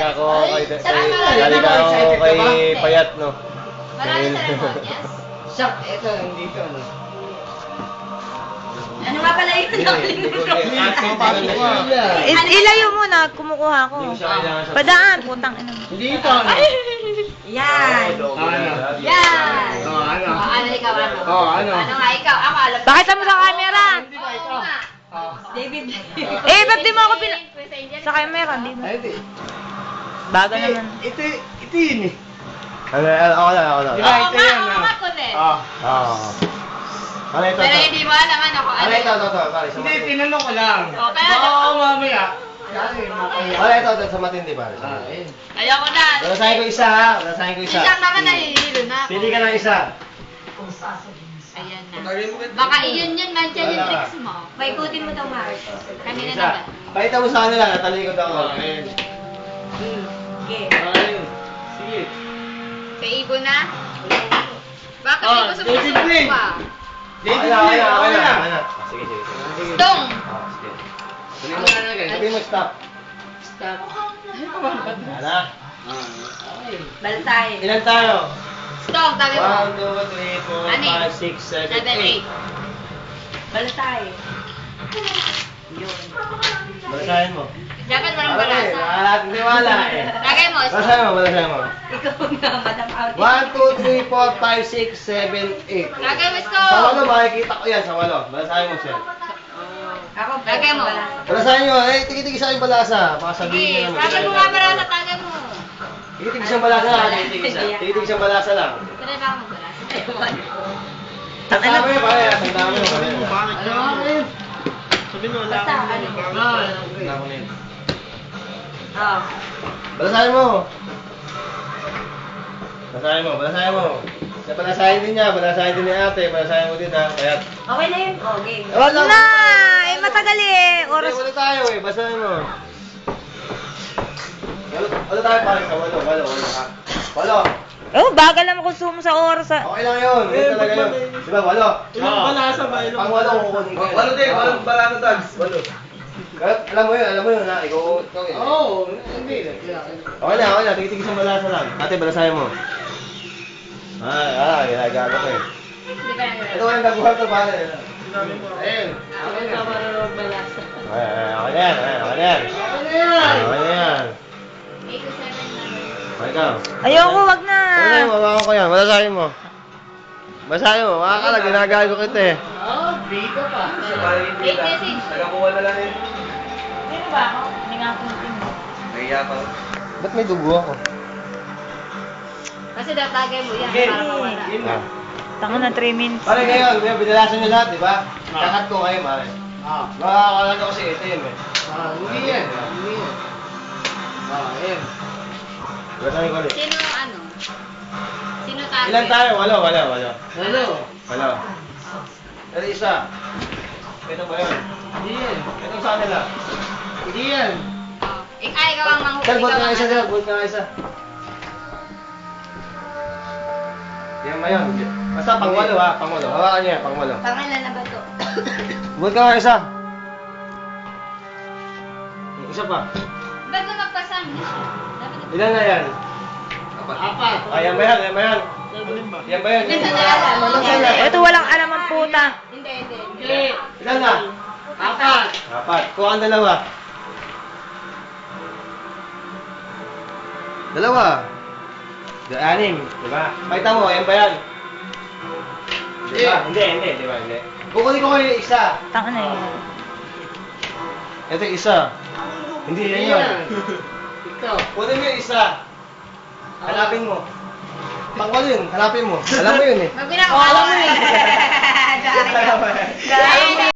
Ako kay Payat, no? Marami ceremonias. Siya, eto, nandito, ano. Ano nga pala yun? Ilayo muna, kumukuha ko. Padaan, putang ina. Hindi ito, ano. Yan. Ano? Yan. Ano? Ano ikaw, ano? Ano? Ano nga ikaw? Ako alam. Pakita mo sa camera. Oo nga. David. Ba't di mo ako sa camera, di mo. Ay, hindi. Bago naman. Ito yun eh. Ako na. Di ba? Oo Ito nga, yan, oo ah. nga ko din. Ano ito? Pero hindi mo alam ano ko. Ano ito? Pare, sa Hindi, matindi. tinanong ko lang. O, kaya Oo, mamaya. Kasi, mamaya. Ano ito? Sa matindi, pare. Ayun. ayoko na. Balasahin ko isa, ha? Balasahin ko isa. Isang naman nahihilo na ako. Pili ka ng isa. Ayan na. Baka iyon yun, mancha yung tricks mo. Paikutin mo daw, Mars. Kami na Isa. naman. Pakita mo sa kanila, natalikod ako. Ayun. Okay. Ayun. Sige. Kay Ibo na? Bakit Oh, Ibo David sumusubok Blaine. pa? David Okay Blaine, na. okay na. Sige. Dong! Sige. Ano na lagay? Sabihin mo stop. Stop. Ano? Balsay. Ilan tayo? Stong, tabi mo. 1, 2, 3, 4, Ani? 5, 6, 7, 7, 8. 8. Balsay. Balasahin mo. Dapat walang balasa. Nakalating tiwala eh. Lagay mo, Stong. Balasahin mo. Ikaw na, Madam Out. 1, 2, 3, 4, 5, 6, 7, 8. Lagay mo, Sa Stong. walo, makikita ko yan sa walo. Balasahin mo siya. Ako, lagay mo. Balasahin nyo. Eh, tigi-tigi sa aking balasa. Baka sabihin Sige, nyo naman. sabi mo nga balasa, tagay mo. Tigi-tigi siyang balasa lang. Tigi-tigi siyang balasa lang. Pwede ba ako magbalasa? Tandaan mo yun, pare. Tandaan mo yun. Ano nga yun? Sabihin mo, wala Basta, akong ano? Tandaan mo na yun. Oo. Balasahin mo. Balasahin mo. Balasahin din niya, balasahin din ni ate, balasahin mo din ha. Kaya... Okay na yun? Oh, game. Wala Na, matagal eh. Oras. Wala tayo eh, basahin mo. Wala tayo pare sa walo ha. Walo. Oh, bagal naman kung sumo sa oras. Okay lang yun, yun talaga yun. Di ba, walo? Ilang balasa ba? Pang walo kung kukunin ko. Walo din, walang balano dags. Walo. Alam mo yun ha, ikaw yun. Oo, hindi. Okay na, tigil-tigil sa balasa lang. Ate, balasahin mo. Ginagawa ko eh. Di ba yan? Ito yung naguhan ko, pare. Ayun. Okay na marunong balasa. Okay na yan. Ano yan? Okay na yan. 8 to 7 na. Okay ikaw. Ayoko, wag na. Balasahin mo, hawakan ko yan. Balasahin mo. Basahin mo, makakala, ginagago kita eh. Oo, dito pa. Hindi Eight lang. message. Nagakuha na lang yun. Sino ba ako? Hindi nga akong tingin. Nahiya pa. Ba't may dugo ako? Kasi daw tagay mo yan Game. para mawala. Ah. Tanga na 3 minutes. Pare ngayon, binalasan nyo lahat, di ba? Kakat ko kayo, pare. Makakala nyo kasi ito yun eh. Hindi yan. Ayun. Basahin ko ulit. Sino ano? Sino tagay? Ilan tayo? Walo. Ano? Walo. Pero isa. Ito ba yun? Hindi yan. Ito sa kanila. Hindi yan. Oh. Ikaw ang manghuli. Sir, vote ikaw ka ang isa, ano. sir. Vote ka isa. Yan ba yun? Basta pangwalo ha, pangwalo. Hawakan niyo yan, pangwalo. Pangilan na ba to? Vote ka isa. Isa pa. Ba't mo magpasang? Dapat Ilan na yan? Apat. Yan ba yan? Yan ba yan? Minsan na alam. Ito walang alam ang puta. Hindi. Ilan na? Apat. Apat. Kuha ang dalawa. Dalawa. Anim, di ba? Pakita mo, yan ba yan? Di ba? Hindi, di ba? Hindi. Kukunin ko kayo yung isa. Tanga na yun. Ito yung isa. Hindi yan yun. Ito. Kunin mo yung isa. Hanapin mo. Pangwalo yun, hanapin mo. Alam mo yun eh. Alam mo yun. Alam mo yun.